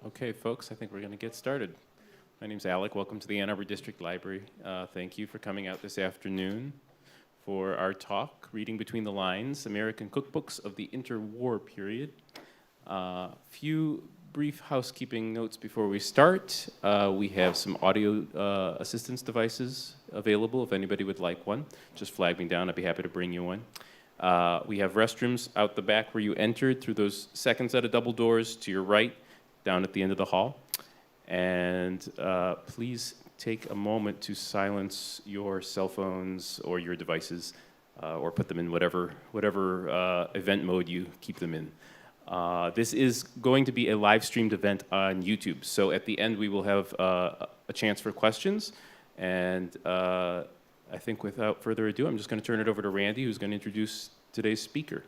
Okay, folks, I think we're going to get started. My name's Alec. Welcome to the Ann Arbor District Library. Thank you for coming out this afternoon for our talk, Reading Between the Lines, American Cookbooks of the Interwar Period. Few brief housekeeping notes before we start. We have some audio assistance devices available if anybody would like one. Just flag me down. I'd be happy to bring you one. We have restrooms out the back where you entered through those second set of double doors to your right, down at the end of the hall. And please take a moment to silence your cell phones or your devices or put them in whatever event mode you keep them in. This is going to be a live streamed event on YouTube. So at the end we will have a chance for questions. And I think without further ado, I'm just going to turn it over to Randy, who's going to introduce today's speaker.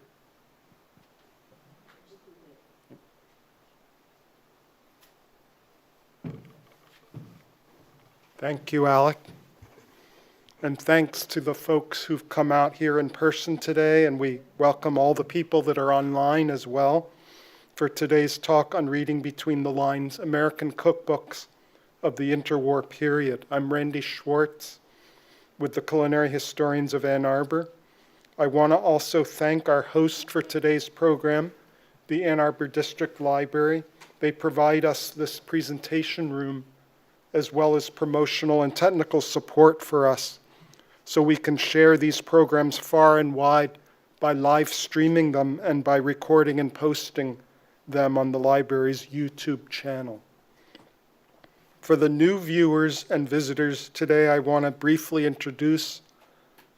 Thank you, Alec. And thanks to the folks who've come out here in person today, and we welcome all the people that are online as well for today's talk on Reading Between the Lines, American Cookbooks of the Interwar Period. I'm Randy Schwartz with the Culinary Historians of Ann Arbor. I want to also thank our host for today's program, the Ann Arbor District Library. They provide us this presentation room as well as promotional and technical support for us, so we can share these programs far and wide by live streaming them and by recording and posting them on the library's YouTube channel. For the new viewers and visitors today, I want to briefly introduce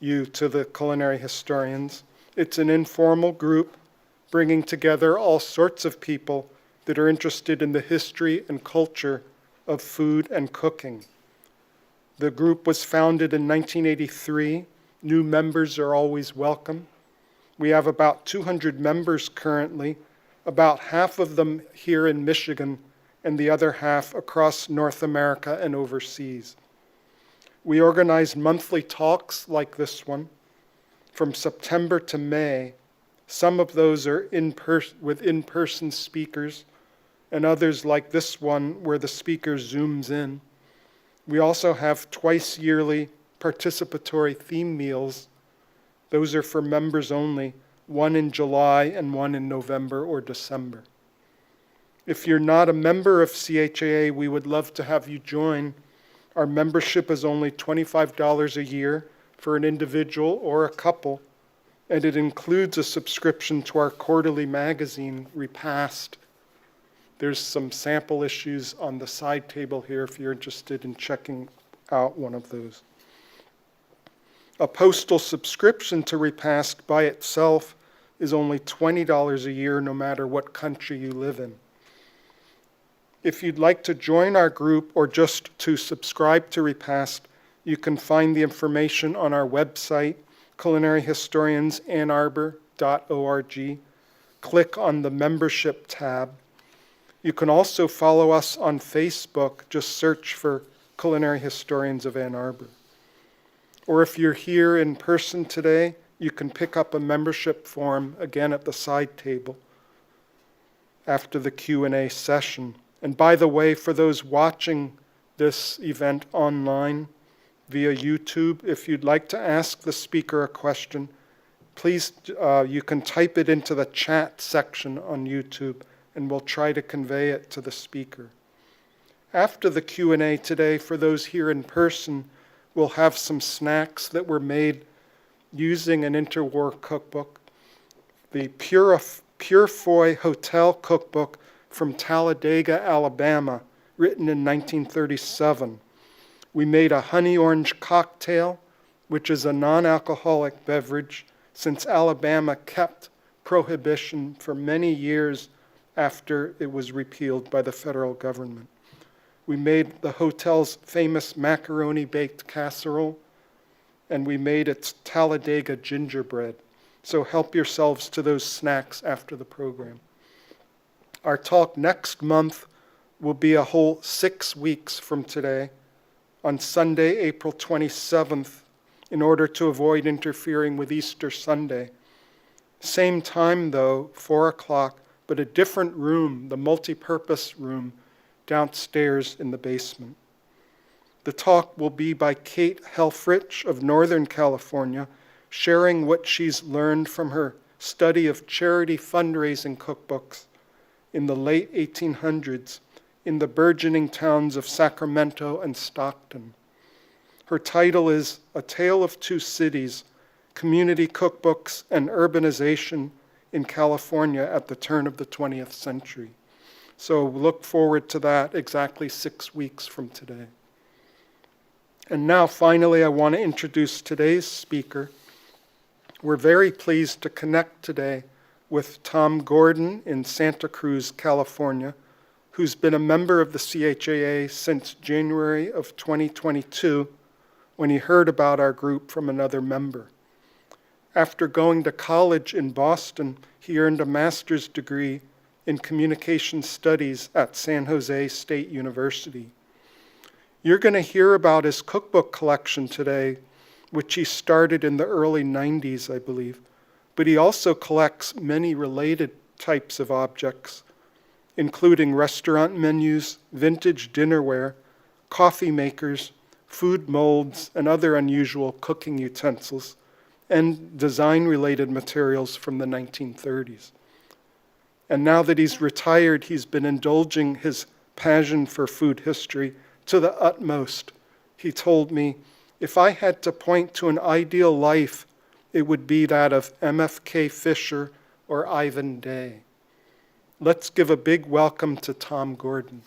you to the Culinary Historians. It's an informal group bringing together all sorts of people that are interested in the history and culture of food and cooking. The group was founded in 1983. New members are always welcome. We have about 200 members currently, about half of them here in Michigan and the other half across North America and overseas. We organize monthly talks like this one from September to May. Some of those are with in-person speakers, and others like this one where the speaker zooms in. We also have twice yearly participatory theme meals. Those are for members only, one in July and one in November or December. If you're not a member of CHAA, we would love to have you join. Our membership is only $25 a year for an individual or a couple, and it includes a subscription to our quarterly magazine, Repast. There's some sample issues on the side table here if you're interested in checking out one of those. A postal subscription to Repast by itself is only $20 a year, no matter what country you live in. If you'd like to join our group or just to subscribe to Repast, you can find the information on our website, culinaryhistoriansannarbor.org. Click on the membership tab. You can also follow us on Facebook. Just search for Culinary Historians of Ann Arbor. Or if you're here in person today, you can pick up a membership form again at the side table. after the Q&A session. And by the way, for those watching this event online via YouTube, if you'd like to ask the speaker a question, please, you can type it into the chat section on YouTube, and we'll try to convey it to the speaker. After the Q&A today, for those here in person, we'll have some snacks that were made using an interwar cookbook, the Purefoy Hotel Cookbook from Talladega, Alabama, written in 1937. We made a honey orange cocktail, which is a non-alcoholic beverage, since Alabama kept prohibition for many years after it was repealed by the federal government. We made the hotel's famous macaroni-baked casserole, and we made its Talladega gingerbread. So help yourselves to those snacks after the program. Our talk next month will be a whole 6 weeks from today, on Sunday, April 27th, in order to avoid interfering with Easter Sunday. Same time though, 4 o'clock, but a different room, the multipurpose room, downstairs in the basement. The talk will be by Kate Helfrich of Northern California, sharing what she's learned from her study of charity fundraising cookbooks in the late 1800s in the burgeoning towns of Sacramento and Stockton. Her title is A Tale of Two Cities, Community Cookbooks and Urbanization in California at the Turn of the 20th Century. So look forward to that exactly 6 weeks from today. And now finally, I want to introduce today's speaker. We're very pleased to connect today with Tom Gordon in Santa Cruz, California, who's been a member of the CHAA since January of 2022, when he heard about our group from another member. After going to college in Boston, he earned a master's degree in communication studies at San Jose State University. You're going to hear about his cookbook collection today, which he started in the early 90s, I believe. But he also collects many related types of objects, including restaurant menus, vintage dinnerware, coffee makers, food molds, and other unusual cooking utensils, and design-related materials from the 1930s. And now that he's retired, he's been indulging his passion for food history to the utmost. He told me, if I had to point to an ideal life, it would be that of MFK Fisher or Ivan Day. Let's give a big welcome to Tom Gordon.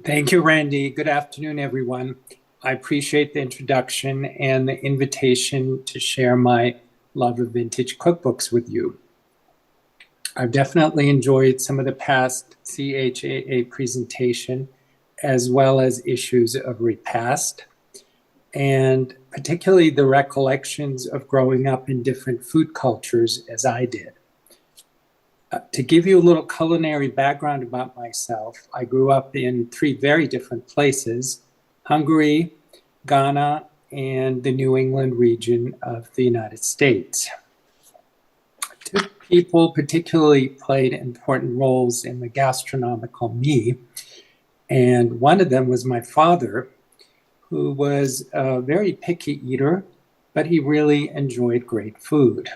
Thank you, Randy. Good afternoon, everyone. I appreciate the introduction and the invitation to share my love of vintage cookbooks with you. I've definitely enjoyed some of the past CHAA presentation, as well as issues of Repast, and particularly the recollections of growing up in different food cultures as I did. To give you a little culinary background about myself, I grew up in 3 very different places: Hungary, Ghana, and the New England region of the United States. 2 people particularly played important roles in the gastronomical me, and one of them was my father, who was a very picky eater, but he really enjoyed great food.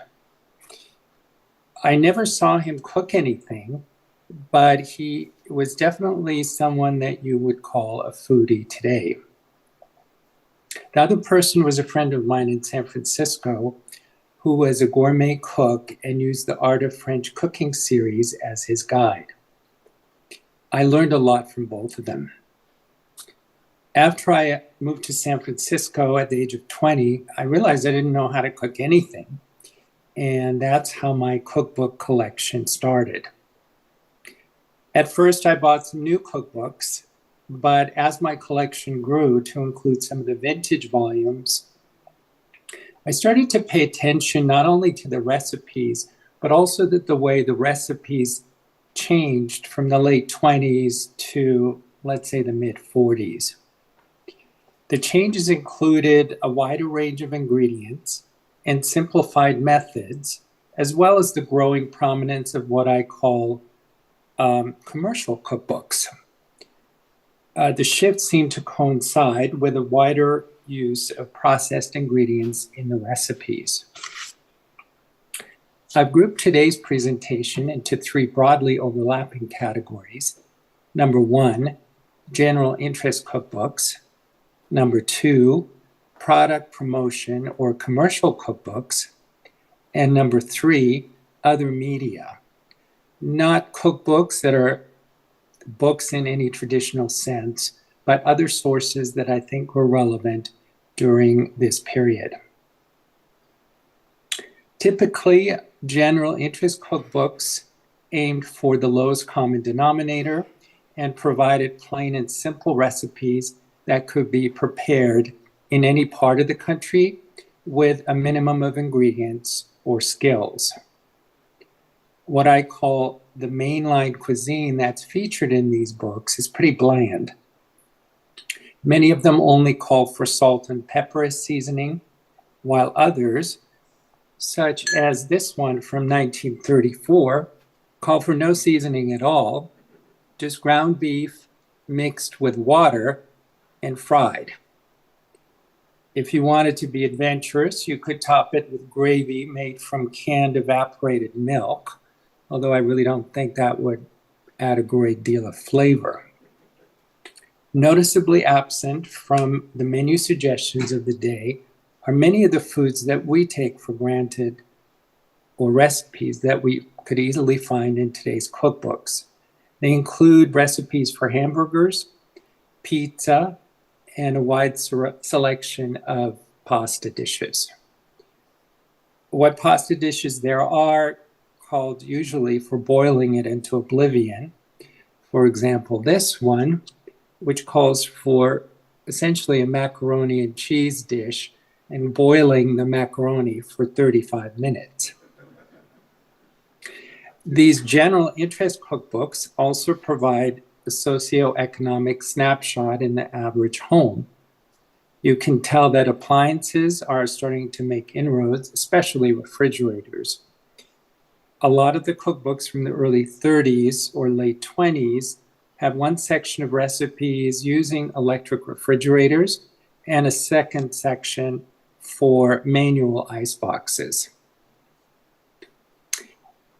I never saw him cook anything, but he was definitely someone that you would call a foodie today. The other person was a friend of mine in San Francisco who was a gourmet cook and used the Art of French Cooking series as his guide. I learned a lot from both of them. After I moved to San Francisco at the age of 20, I realized I didn't know how to cook anything. And that's how my cookbook collection started. At first, I bought some new cookbooks, but as my collection grew to include some of the vintage volumes, I started to pay attention not only to the recipes, but also the way the recipes changed from the late 20s to let's say, the mid-40s. The changes included a wider range of ingredients and simplified methods, as well as the growing prominence of what I call commercial cookbooks. The shift seemed to coincide with a wider use of processed ingredients in the recipes. I've grouped today's presentation into three broadly overlapping categories. Number one, general interest cookbooks. Number two, product promotion or commercial cookbooks. And number three, other media. Not cookbooks that are books in any traditional sense, but other sources that I think were relevant during this period. Typically, general interest cookbooks aimed for the lowest common denominator and provided plain and simple recipes that could be prepared in any part of the country with a minimum of ingredients or skills. What I call the mainline cuisine that's featured in these books is pretty bland. Many of them only call for salt and pepper as seasoning, while others, such as this one from 1934, call for no seasoning at all, just ground beef mixed with water and fried. If you wanted to be adventurous, you could top it with gravy made from canned evaporated milk, although I really don't think that would add a great deal of flavor. Noticeably absent from the menu suggestions of the day are many of the foods that we take for granted or recipes that we could easily find in today's cookbooks. They include recipes for hamburgers, pizza, and a wide selection of pasta dishes. What pasta dishes there are called usually for boiling it into oblivion. For example, this one, which calls for essentially a macaroni and cheese dish and boiling the macaroni for 35 minutes. These general interest cookbooks also provide a socioeconomic snapshot in the average home. You can tell that appliances are starting to make inroads, especially refrigerators. A lot of the cookbooks from the early 30s or late 20s have one section of recipes using electric refrigerators and a second section for manual ice boxes.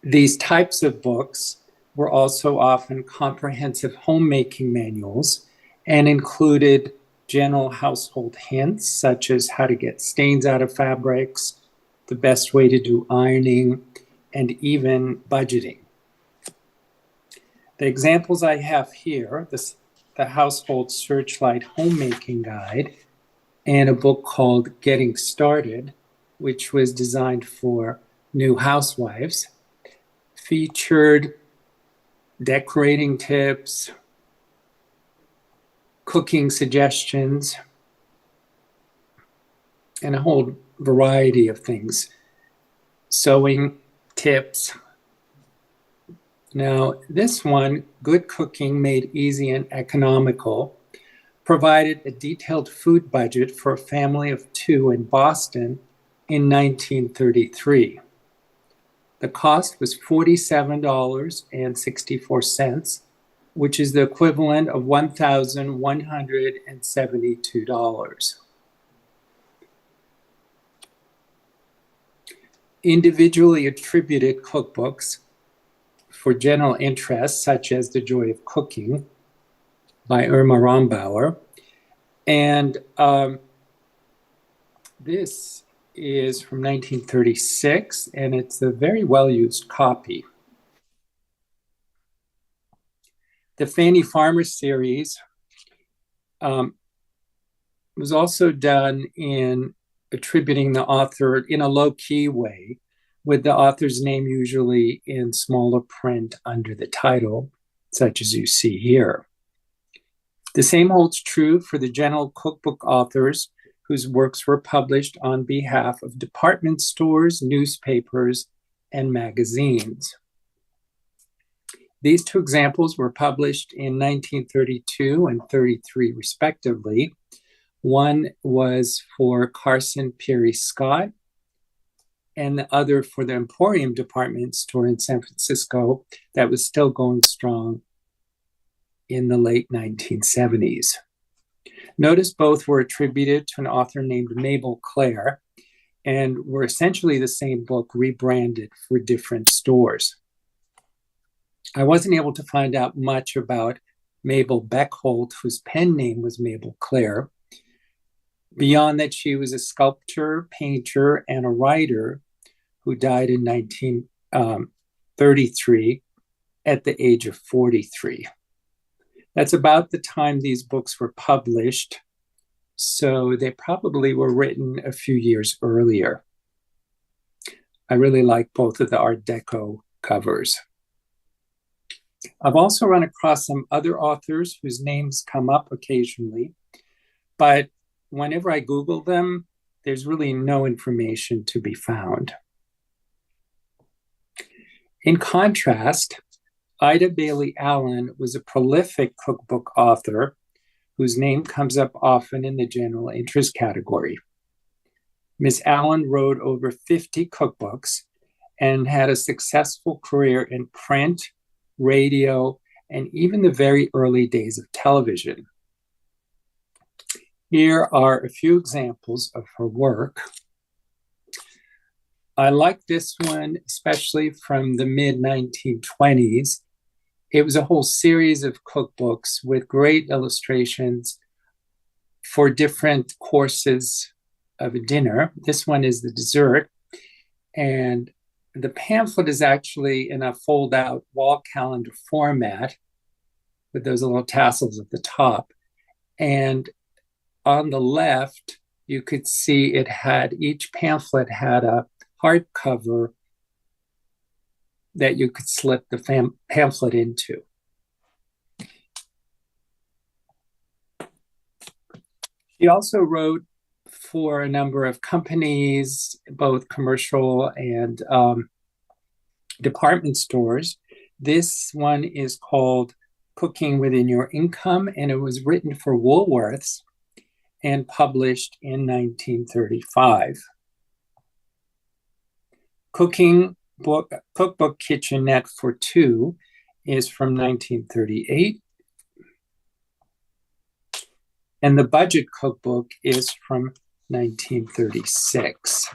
These types of books were also often comprehensive homemaking manuals and included general household hints, such as how to get stains out of fabrics, the best way to do ironing, and even budgeting. The examples I have here, the Household Searchlight Homemaking Guide, and a book called Getting Started, which was designed for new housewives, featured decorating tips, cooking suggestions, and a whole variety of things. Sewing tips. Now, this one, Good Cooking Made Easy and Economical, provided a detailed food budget for a family of two in Boston in 1933. The cost was $47.64, which is the equivalent of $1,172. Individually attributed cookbooks for general interests, such as The Joy of Cooking by Irma Rombauer. And this is from 1936, and it's a very well-used copy. The Fanny Farmer series was also done in attributing the author in a low-key way, with the author's name usually in smaller print under the title, such as you see here. The same holds true for the general cookbook authors whose works were published on behalf of department stores, newspapers, and magazines. These two examples were published in 1932 and 33, respectively. One was for Carson Peary Scott, and the other for the Emporium department store in San Francisco that was still going strong in the late 1970s. Notice both were attributed to an author named Mabel Clare and were essentially the same book rebranded for different stores. I wasn't able to find out much about Mabel Beckholt, whose pen name was Mabel Clare, beyond that she was a sculptor, painter, and a writer who died in 1933 at the age of 43. That's about the time these books were published, so they probably were written a few years earlier. I really like both of the Art Deco covers. I've also run across some other authors whose names come up occasionally, but whenever I Google them, there's really no information to be found. In contrast, Ida Bailey Allen was a prolific cookbook author whose name comes up often in the general interest category. Ms. Allen wrote over 50 cookbooks and had a successful career in print, radio, and even the very early days of television. Here are a few examples of her work. I like this one, especially from the mid-1920s. It was a whole series of cookbooks with great illustrations for different courses of a dinner. This one is the dessert. And the pamphlet is actually in a fold-out wall calendar format with those little tassels at the top. And on the left, you could see each pamphlet had a hardcover that you could slip the pamphlet into. She also wrote for a number of companies, both commercial and department stores. This one is called Cooking Within Your Income, and it was written for Woolworths and published in 1935. Cookbook Kitchenette for Two is from 1938. And the Budget Cookbook is from 1936.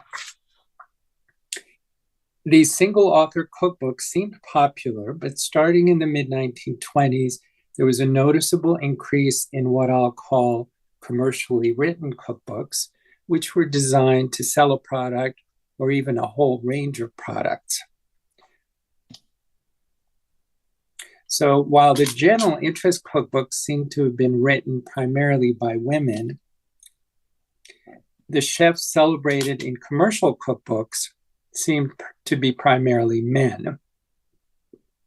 These single author cookbooks seemed popular, but starting in the mid-1920s, there was a noticeable increase in what I'll call commercially written cookbooks, which were designed to sell a product or even a whole range of products. So while the general interest cookbooks seem to have been written primarily by women, the chefs celebrated in commercial cookbooks seemed to be primarily men.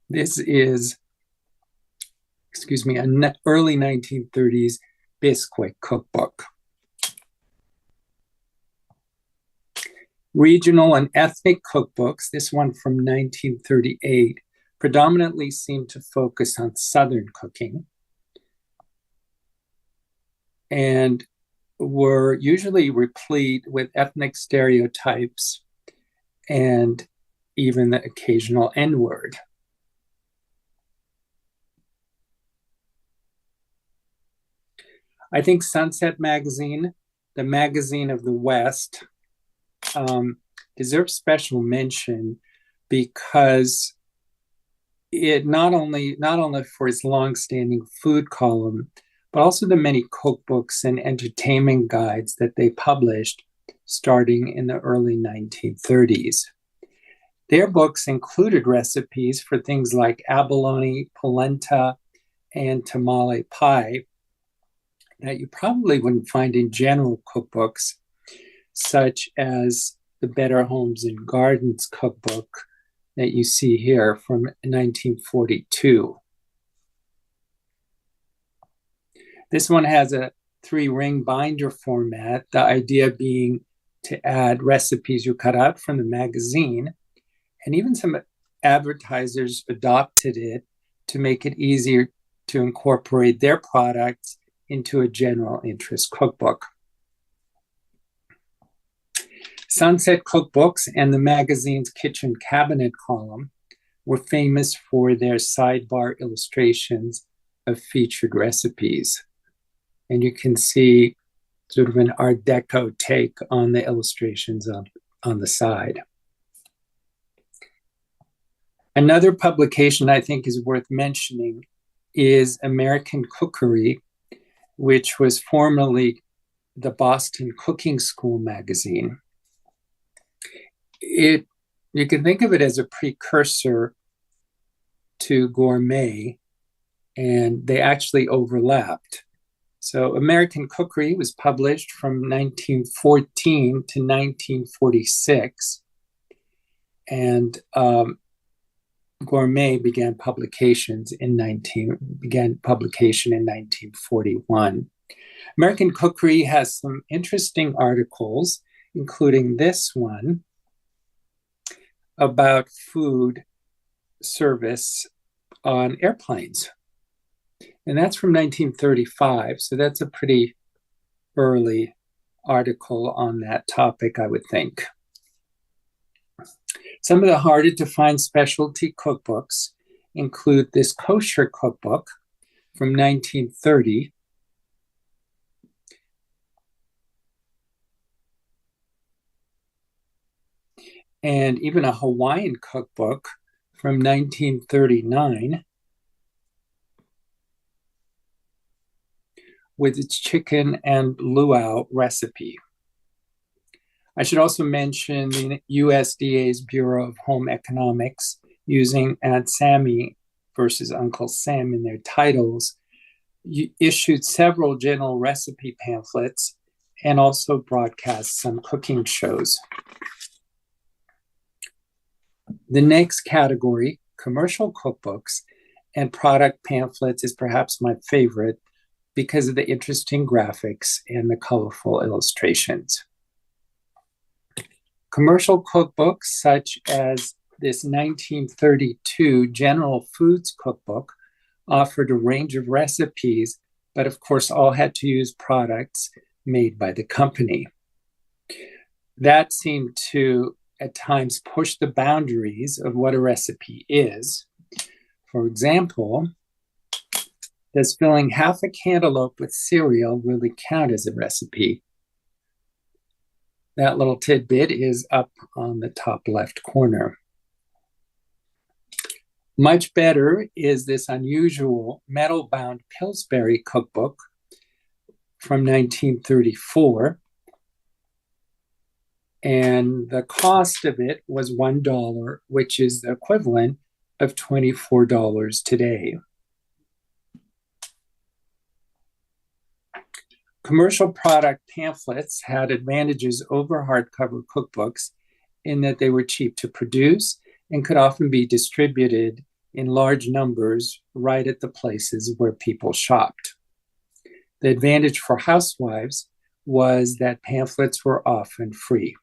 This is, an early 1930s Bisquick cookbook. Regional and ethnic cookbooks, this one from 1938, predominantly seem to focus on Southern cooking and were usually replete with ethnic stereotypes and even the occasional N-word. I think Sunset Magazine, the magazine of the West, deserves special mention because it not only for its long-standing food column, but also the many cookbooks and entertainment guides that they published starting in the early 1930s. Their books included recipes for things like abalone, polenta, and tamale pie that you probably wouldn't find in general cookbooks, such as the Better Homes and Gardens cookbook that you see here from 1942. This one has a 3-ring binder format, the idea being to add recipes you cut out from the magazine, and even some advertisers adopted it to make it easier to incorporate their products into a general interest cookbook. Sunset Cookbooks and the magazine's kitchen cabinet column were famous for their sidebar illustrations of featured recipes. And you can see sort of an Art Deco take on the illustrations on the side. Another publication I think is worth mentioning is American Cookery, which was formerly the Boston Cooking School magazine. You can think of it as a precursor to Gourmet, and they actually overlapped. So American Cookery was published from 1914 to 1946, and Gourmet began publication in 1941. American Cookery has some interesting articles, including this one about food service on airplanes. And that's from 1935, so that's a pretty early article on that topic, I would think. Some of the harder to find specialty cookbooks include this kosher cookbook from 1930, and even a Hawaiian cookbook from 1939 with its chicken and luau recipe. I should also mention the USDA's Bureau of Home Economics, using Aunt Sammy versus Uncle Sam in their titles, issued several general recipe pamphlets and also broadcast some cooking shows. The next category, commercial cookbooks and product pamphlets, is perhaps my favorite because of the interesting graphics and the colorful illustrations. Commercial cookbooks, such as this 1932 General Foods Cookbook, offered a range of recipes, but of course all had to use products made by the company. That seemed to at times push the boundaries of what a recipe is. For example, does filling half a cantaloupe with cereal really count as a recipe? That little tidbit is up on the top left corner. Much better is this unusual metal-bound Pillsbury cookbook from 1934. And the cost of it was $1, which is the equivalent of $24 today. Commercial product pamphlets had advantages over hardcover cookbooks in that they were cheap to produce and could often be distributed in large numbers right at the places where people shopped. The advantage for housewives was that pamphlets were often free.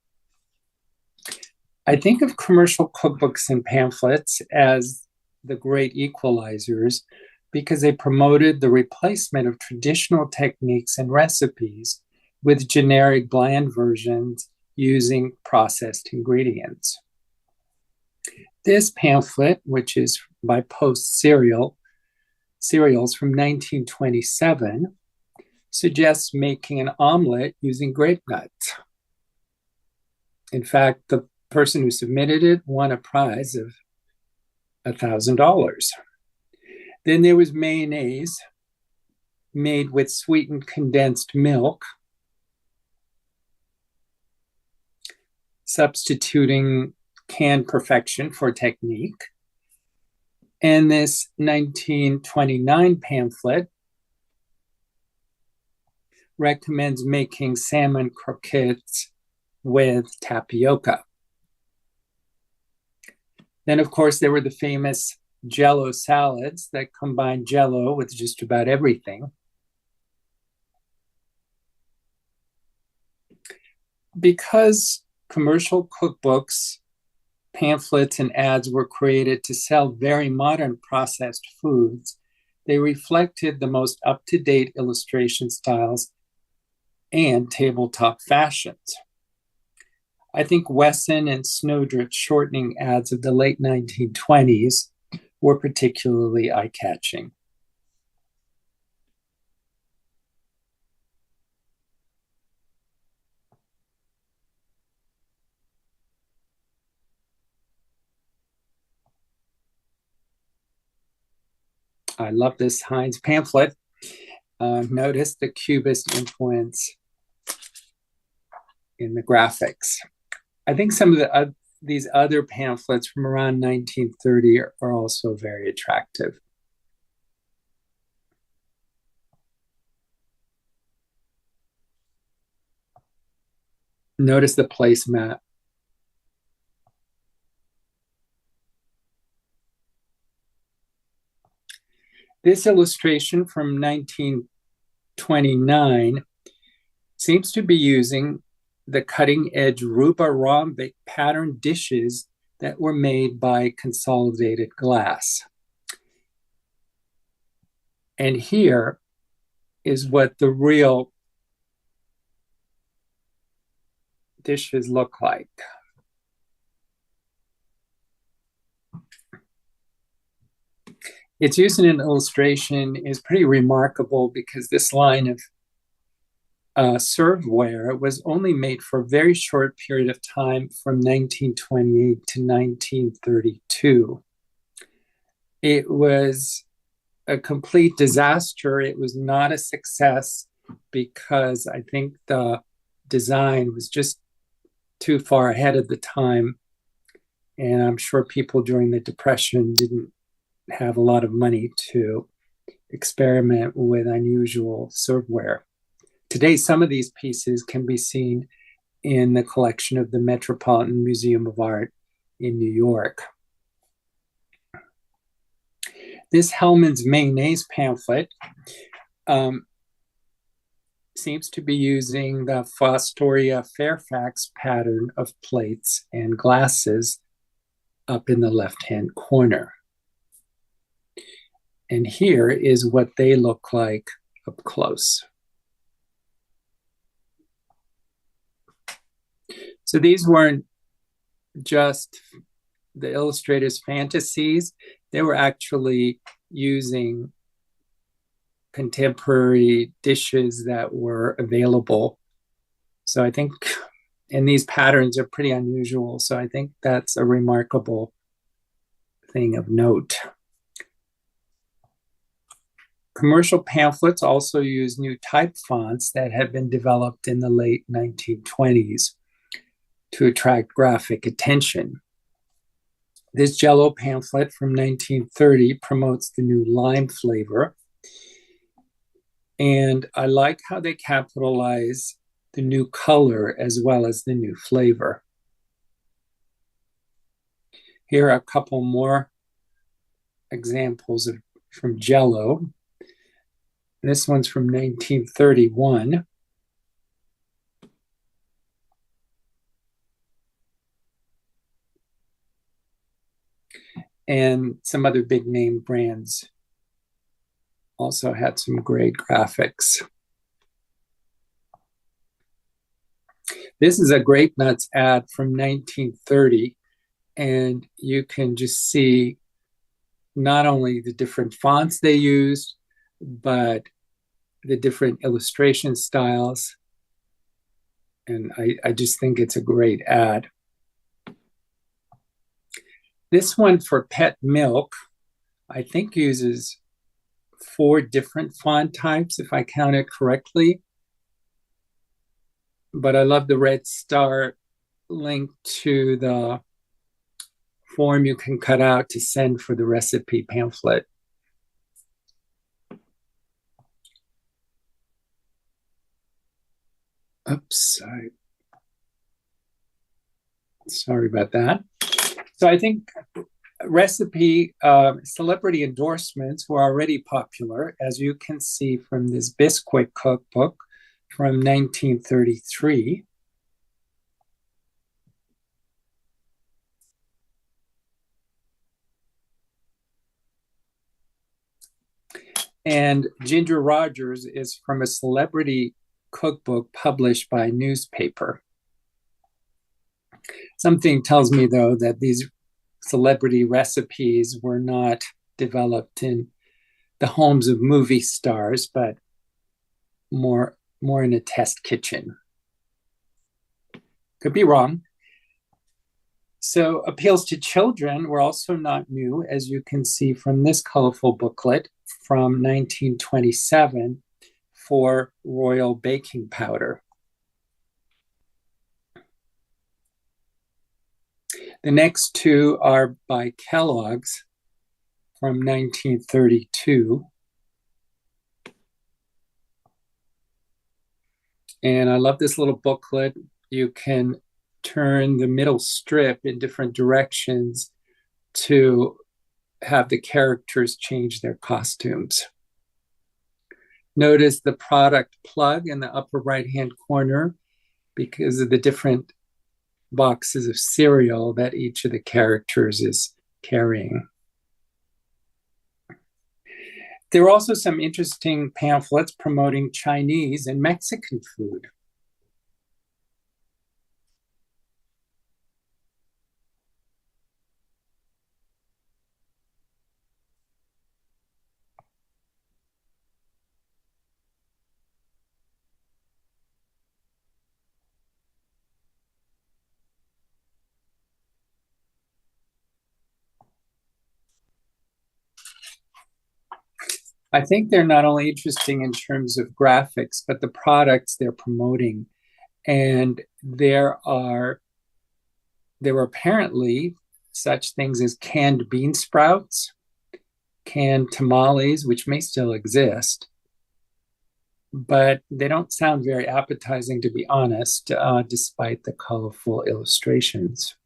I think of commercial cookbooks and pamphlets as the great equalizers because they promoted the replacement of traditional techniques and recipes with generic bland versions using processed ingredients. This pamphlet, which is by Post Cereals from 1927, suggests making an omelet using grape nuts. In fact, the person who submitted it won a prize of $1,000. Then there was mayonnaise made with sweetened condensed milk, substituting canned perfection for technique. And this 1929 pamphlet recommends making salmon croquettes with tapioca. Then, of course, there were the famous Jell-O salads that combined Jell-O with just about everything. Because commercial cookbooks pamphlets and ads were created to sell very modern processed foods, they reflected the most up-to-date illustration styles and tabletop fashions. I think Wesson and Snowdrift shortening ads of the late 1920s were particularly eye-catching. I love this Heinz pamphlet. Notice the Cubist influence in the graphics. I think some of these other pamphlets from around 1930 are also very attractive. Notice the placemat. This illustration from 1929 seems to be using the cutting-edge Ruba rhombic pattern dishes that were made by Consolidated Glass. And here is what the real dishes look like. Its use in an illustration is pretty remarkable because this line of serveware was only made for a very short period of time from 1928 to 1932. It was a complete disaster. It was not a success because I think the design was just too far ahead of the time. And I'm sure people during the Depression didn't have a lot of money to experiment with unusual serveware. Today, some of these pieces can be seen in the collection of the Metropolitan Museum of Art in New York. This Hellman's Mayonnaise pamphlet seems to be using the Fostoria Fairfax pattern of plates and glasses up in the left-hand corner. And here is what they look like up close. So these weren't just the illustrator's fantasies. They were actually using contemporary dishes that were available. So I think, and these patterns are pretty unusual. So I think that's a remarkable thing of note. Commercial pamphlets also use new type fonts that had been developed in the late 1920s to attract graphic attention. This Jell-O pamphlet from 1930 promotes the new lime flavor. And I like how they capitalize the new color as well as the new flavor. Here are a couple more examples from Jell-O. This one's from 1931. And some other big name brands also had some great graphics. This is a Grape Nuts ad from 1930, and you can just see not only the different fonts they used, but the different illustration styles. And I just think it's a great ad. This one for Pet Milk, I think uses 4 different font types, if I count it correctly. But I love the red star link to the form you can cut out to send for the recipe pamphlet. Oops, sorry about that. So I think recipe celebrity endorsements were already popular, as you can see from this Bisquick cookbook from 1933. And Ginger Rogers is from a celebrity cookbook published by a newspaper. Something tells me, though, that these celebrity recipes were not developed in the homes of movie stars, but more in a test kitchen. Could be wrong. So appeals to children were also not new, as you can see from this colorful booklet from 1927 for Royal Baking Powder. The next two are by Kellogg's from 1932. And I love this little booklet. You can turn the middle strip in different directions to have the characters change their costumes. Notice the product plug in the upper right-hand corner because of the different boxes of cereal that each of the characters is carrying. There were also some interesting pamphlets promoting Chinese and Mexican food. I think they're not only interesting in terms of graphics, but the products they're promoting. And there were apparently such things as canned bean sprouts, canned tamales, which may still exist, but they don't sound very appetizing, to be honest, despite the colorful illustrations.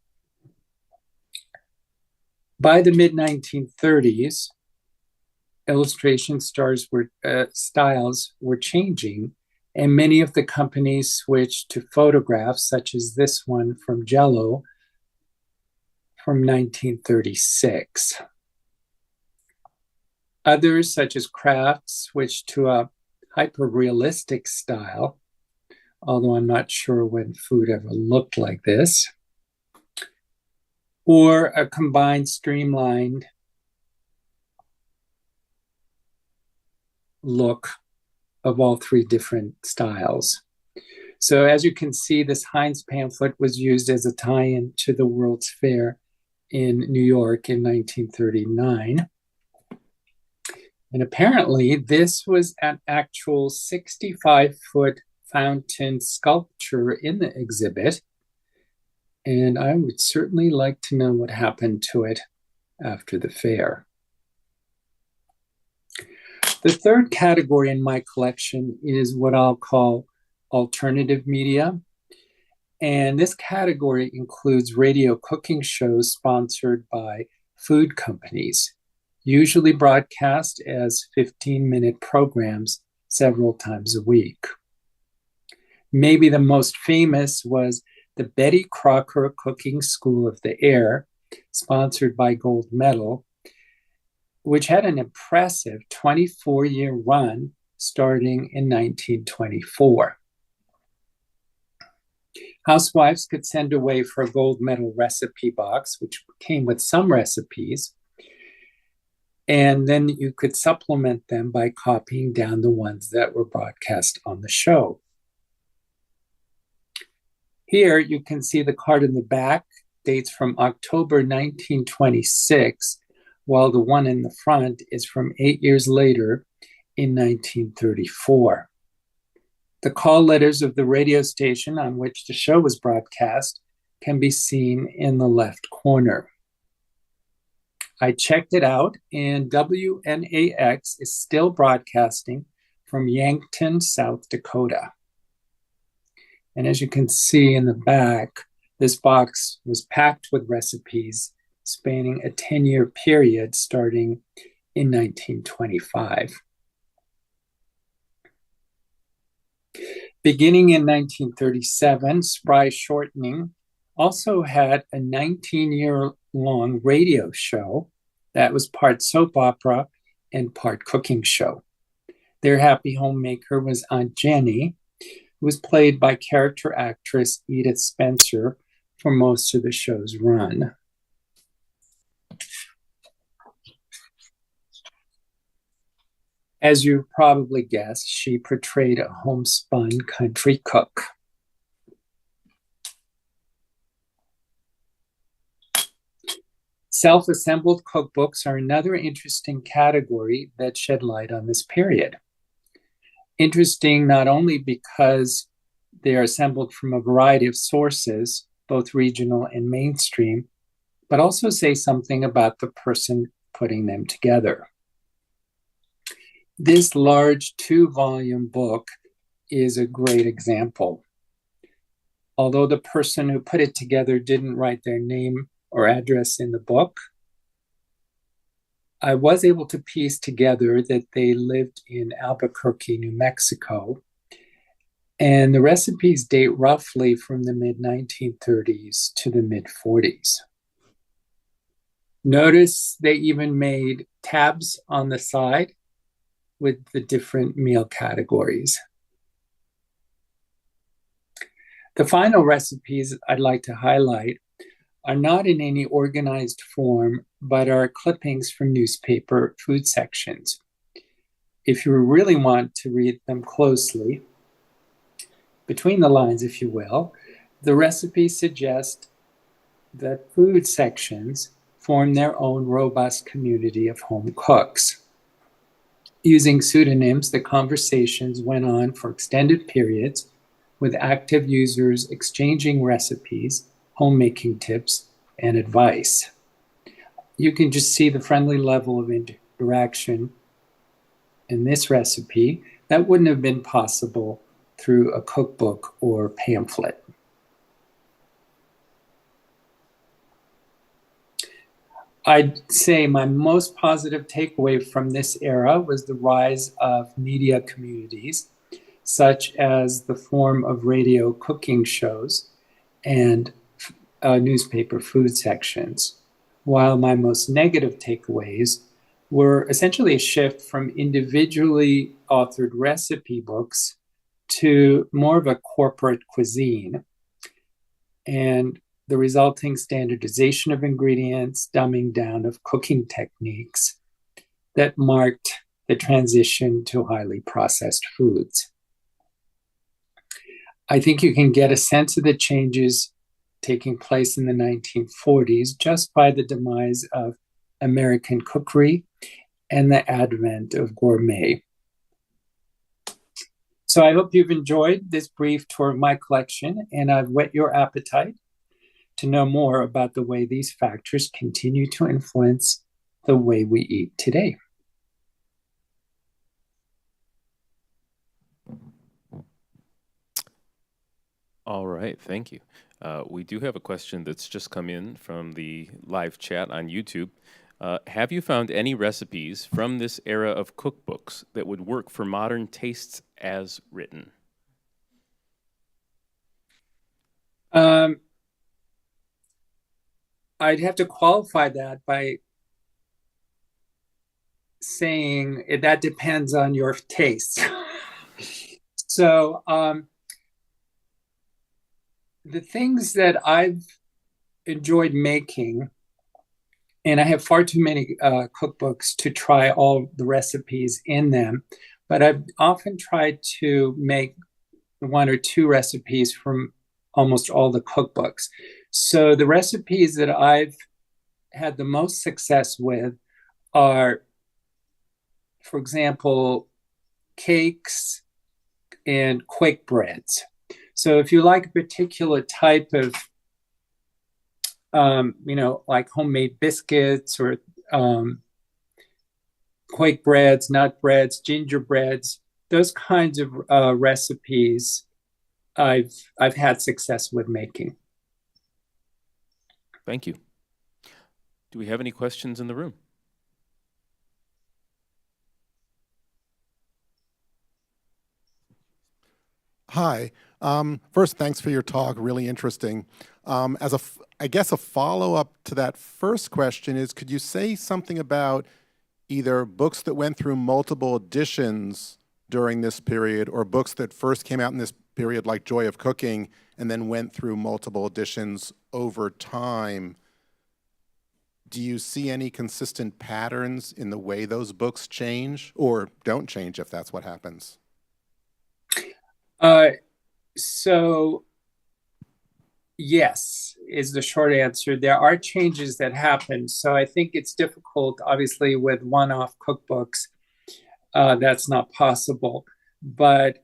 By the mid-1930s, illustration styles were changing, and many of the companies switched to photographs, such as this one from Jell-O from 1936. Others, such as Kraft, switched to a hyper-realistic style, although I'm not sure when food ever looked like this, or a combined streamlined look of all three different styles. So as you can see, this Heinz pamphlet was used as a tie-in to the World's Fair in New York in 1939. And apparently this was an actual 65-foot fountain sculpture in the exhibit. And I would certainly like to know what happened to it after the fair. The third category in my collection is what I'll call alternative media. And this category includes radio cooking shows sponsored by food companies, usually broadcast as 15-minute programs several times a week. Maybe the most famous was the Betty Crocker Cooking School of the Air, sponsored by Gold Medal, which had an impressive 24-year run starting in 1924. Housewives could send away for a Gold Medal recipe box, which came with some recipes, and then you could supplement them by copying down the ones that were broadcast on the show. Here you can see the card in the back dates from October 1926, while the one in the front is from 8 years later in 1934. The call letters of the radio station on which the show was broadcast can be seen in the left corner. I checked it out, and WNAX is still broadcasting from Yankton, South Dakota. And as you can see in the back, this box was packed with recipes spanning a 10-year period starting in 1925. Beginning in 1937, Spry Shortening also had a 19-year-long radio show that was part soap opera and part cooking show. Their happy homemaker was Aunt Jenny, who was played by character actress Edith Spencer for most of the show's run. As you probably guessed, she portrayed a homespun country cook. Self-assembled cookbooks are another interesting category that shed light on this period. Interesting not only because they are assembled from a variety of sources, both regional and mainstream, but also say something about the person putting them together. This large 2-volume book is a great example. Although the person who put it together didn't write their name or address in the book, I was able to piece together that they lived in Albuquerque, New Mexico, and the recipes date roughly from the mid-1930s to the mid-40s. Notice they even made tabs on the side with the different meal categories. The final recipes I'd like to highlight are not in any organized form, but are clippings from newspaper food sections. If you really want to read them closely, between the lines, if you will, the recipes suggest that food sections form their own robust community of home cooks. Using pseudonyms, the conversations went on for extended periods, with active users exchanging recipes, homemaking tips, and advice. You can just see the friendly level of interaction in this recipe that wouldn't have been possible through a cookbook or pamphlet. I'd say my most positive takeaway from this era was the rise of media communities, such as the form of radio cooking shows and newspaper food sections, while my most negative takeaways were essentially a shift from individually authored recipe books to more of a corporate cuisine, and the resulting standardization of ingredients, dumbing down of cooking techniques that marked the transition to highly processed foods. I think you can get a sense of the changes taking place in the 1940s just by the demise of American cookery and the advent of gourmet. So I hope you've enjoyed this brief tour of my collection, and I've whet your appetite to know more about the way these factors continue to influence the way we eat today. All right, thank you. We do have a question that's just come in from the live chat on YouTube. Have you found any recipes from this era of cookbooks that would work for modern tastes as written? I'd have to qualify that by saying that depends on your tastes. So the things that I've enjoyed making, and I have far too many cookbooks to try all the recipes in them, but I've often tried to make 1 or 2 recipes from almost all the cookbooks. So the recipes that I've had the most success with are, for example, cakes and quick breads. So if you like a particular type of, like homemade biscuits or quick breads, nut breads, gingerbreads, those kinds of recipes I've had success with making. Thank you. Do we have any questions in the room? Hi. First, thanks for your talk. Really interesting. I guess a follow-up to that first question is, could you say something about either books that went through multiple editions during this period, or books that first came out in this period, like Joy of Cooking, and then went through multiple editions over time, do you see any consistent patterns in the way those books change, or don't change if that's what happens? So yes, is the short answer. There are changes that happen. So I think it's difficult, obviously, with one-off cookbooks. That's not possible. But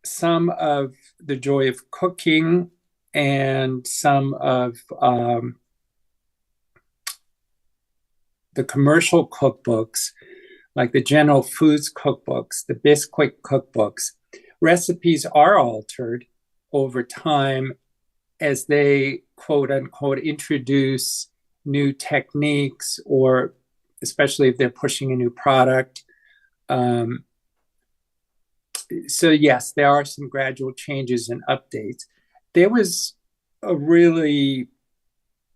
some of the Joy of Cooking and some of the commercial cookbooks, like the General Foods cookbooks, the Bisquick cookbooks, recipes are altered over time as they, quote unquote, introduce new techniques, or especially if they're pushing a new product. So yes, there are some gradual changes and updates. There was a really,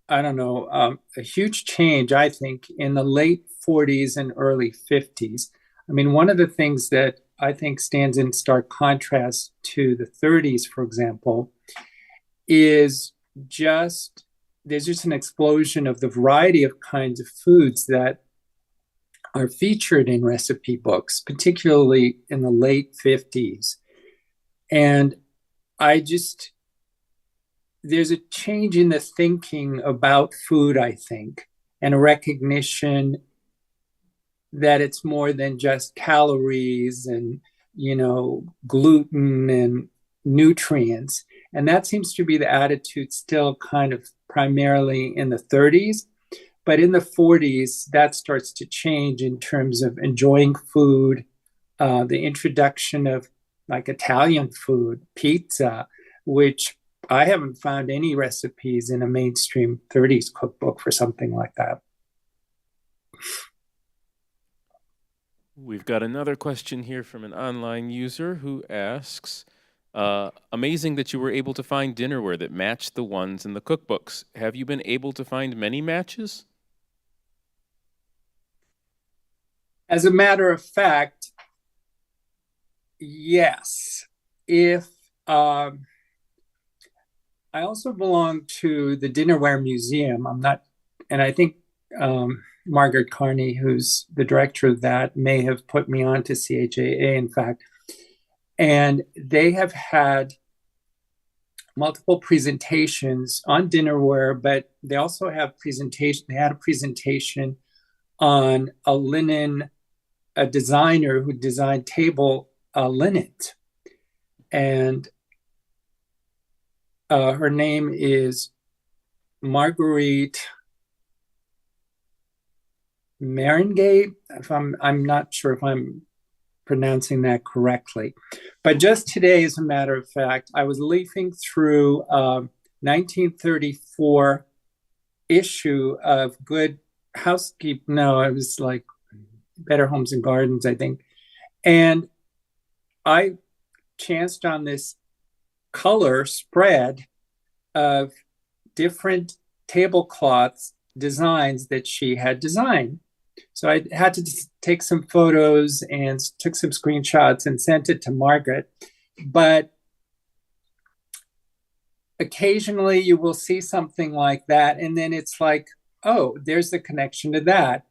a huge change, I think, in the late 40s and early 50s. I mean, one of the things that I think stands in stark contrast to the 30s, for example, is there's just an explosion of the variety of kinds of foods that are featured in recipe books, particularly in the late 50s. And there's a change in the thinking about food, I think, and a recognition that it's more than just calories and, gluten and nutrients. And that seems to be the attitude still kind of primarily in the 30s. But in the 40s, that starts to change in terms of enjoying food, the introduction of like Italian food, pizza, which I haven't found any recipes in a mainstream 30s cookbook for something like that. We've got another question here from an online user who asks, amazing that you were able to find dinnerware that matched the ones in the cookbooks. Have you been able to find many matches? As a matter of fact, yes. I also belong to the Dinnerware Museum. And I think Margaret Carney, who's the director of that, may have put me on to CHAA, in fact. And they have had multiple presentations on dinnerware, but they also have they had a presentation on a designer who designed table linen. And her name is Marguerite Marengate. I'm not sure if I'm pronouncing that correctly. But just today, as a matter of fact, I was leafing through 1934 issue of Good Housekeeping. No, it was like Better Homes and Gardens, I think. And I chanced on this color spread of different tablecloths designs that she had designed. So I had to take some photos and took some screenshots and sent it to Margaret. But occasionally you will see something like that, and then it's like, oh, there's the connection to that.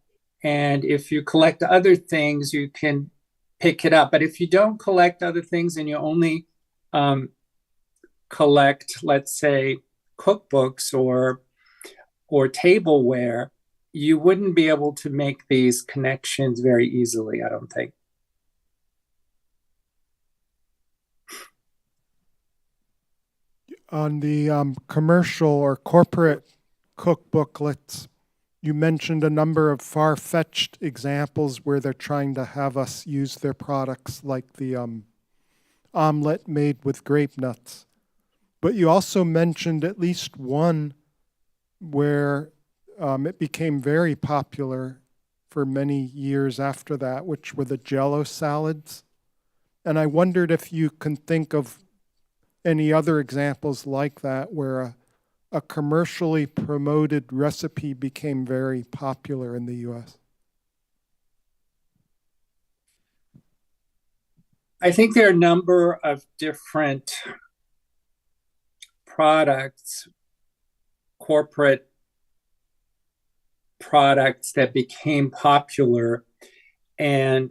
And if you collect other things, you can pick it up. But if you don't collect other things and you only collect, let's say, cookbooks or tableware, you wouldn't be able to make these connections very easily, I don't think. On the commercial or corporate cookbooklets, you mentioned a number of far-fetched examples where they're trying to have us use their products, like the omelet made with grape nuts. But you also mentioned at least one where it became very popular for many years after that, which were the Jell-O salads. And I wondered if you can think of any other examples like that where a commercially promoted recipe became very popular in the U.S. I think there are a number of different products, corporate products that became popular. And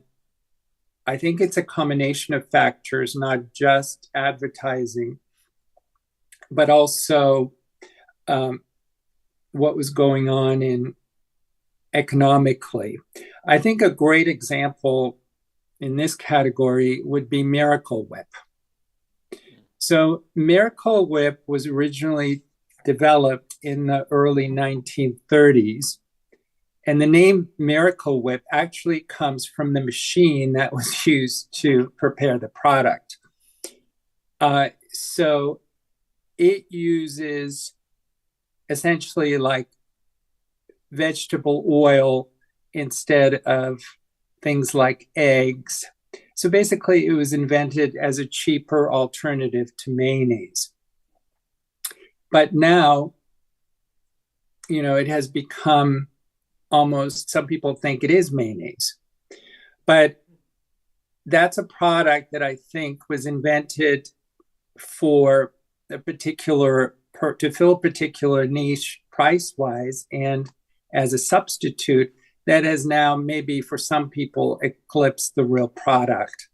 I think it's a combination of factors, not just advertising, but also what was going on in economically. I think a great example in this category would be Miracle Whip. So Miracle Whip was originally developed in the early 1930s. And the name Miracle Whip actually comes from the machine that was used to prepare the product. So it uses essentially like vegetable oil instead of things like eggs. So basically, it was invented as a cheaper alternative to mayonnaise. But now, it has become almost, some people think it is mayonnaise. But that's a product that I think was invented for a particular, to fill a particular niche price-wise, and as a substitute that has now maybe for some people eclipsed the real product.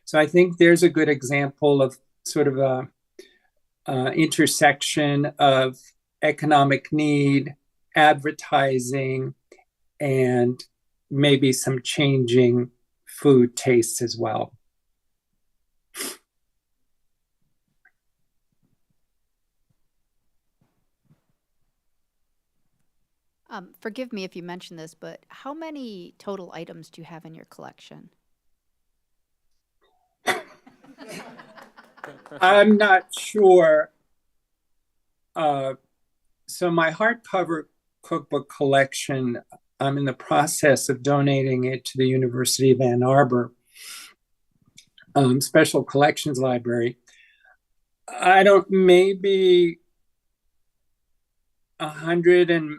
So I think there's a good example of sort of a intersection of economic need, advertising, and maybe some changing food tastes as well. Forgive me if you mentioned this, but how many total items do you have in your collection? I'm not sure. So my hardcover cookbook collection, I'm in the process of donating it to the University of Ann Arbor Special Collections Library. I don't, maybe 100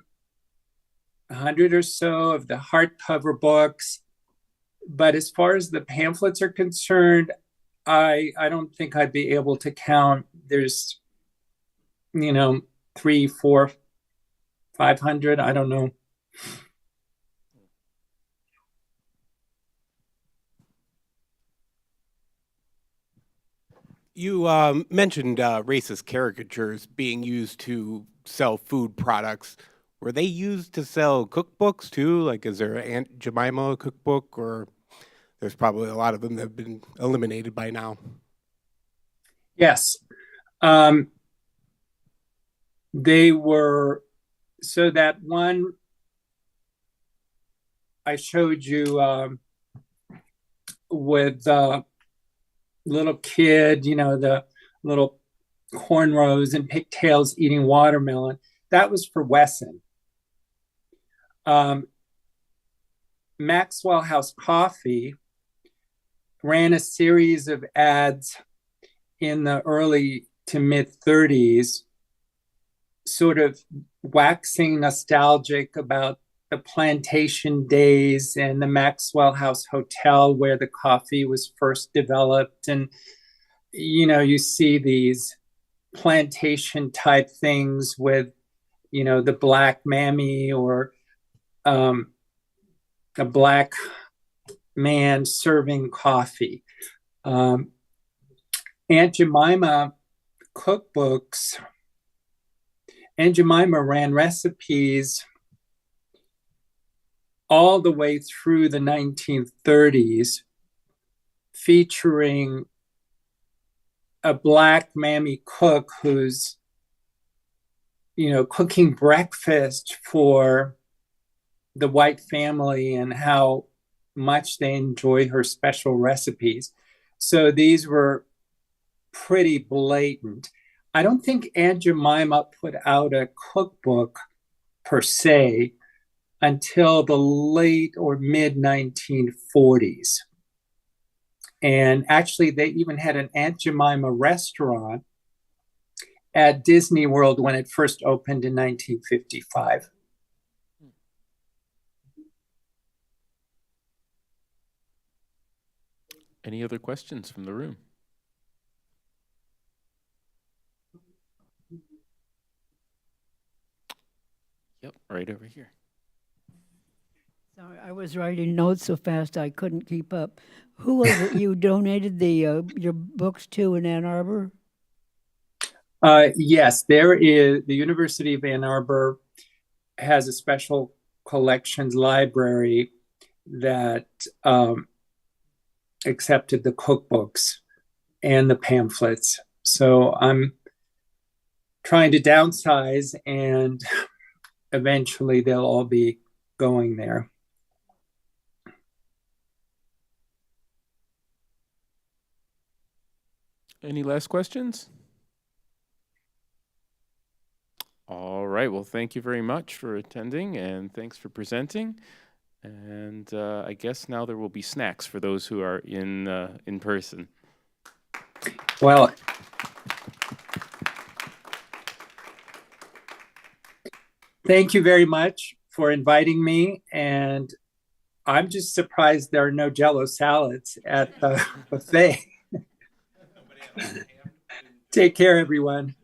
or so of the hardcover books. But as far as the pamphlets are concerned, I don't think I'd be able to count. There's, 3, 4, 500. I don't know. You mentioned racist caricatures being used to sell food products. Were they used to sell cookbooks too? Like, is there Aunt Jemima cookbook, or there's probably a lot of them that have been eliminated by now? Yes. They were, so that one I showed you with the little kid, the little cornrows and pigtails eating watermelon, that was for Wesson. Maxwell House Coffee ran a series of ads in the early to mid 30s, sort of waxing nostalgic about the plantation days and the Maxwell House Hotel where the coffee was first developed. And, you see these plantation type things with, the black mammy or a black man serving coffee. Aunt Jemima cookbooks, Aunt Jemima ran recipes all the way through the 1930s, featuring a black mammy cook who's, cooking breakfast for the white family and how much they enjoy her special recipes. So these were pretty blatant. I don't think Aunt Jemima put out a cookbook per se until the late or mid 1940s. And actually, they even had an Aunt Jemima restaurant at Disney World when it first opened in 1955. Any other questions from the room? Yep, right over here. Sorry, I was writing notes so fast I couldn't keep up. Who was it you donated your books to in Ann Arbor? Yes, there is. The University of Ann Arbor has a special collections library that accepted the cookbooks and the pamphlets. So I'm trying to downsize, and eventually they'll all be going there. Any last questions? All right. Well, thank you very much for attending, and thanks for presenting. And I guess now there will be snacks for those who are in person. Well, thank you very much for inviting me. And I'm just surprised there are no Jell-O salads at the buffet. Take care, everyone.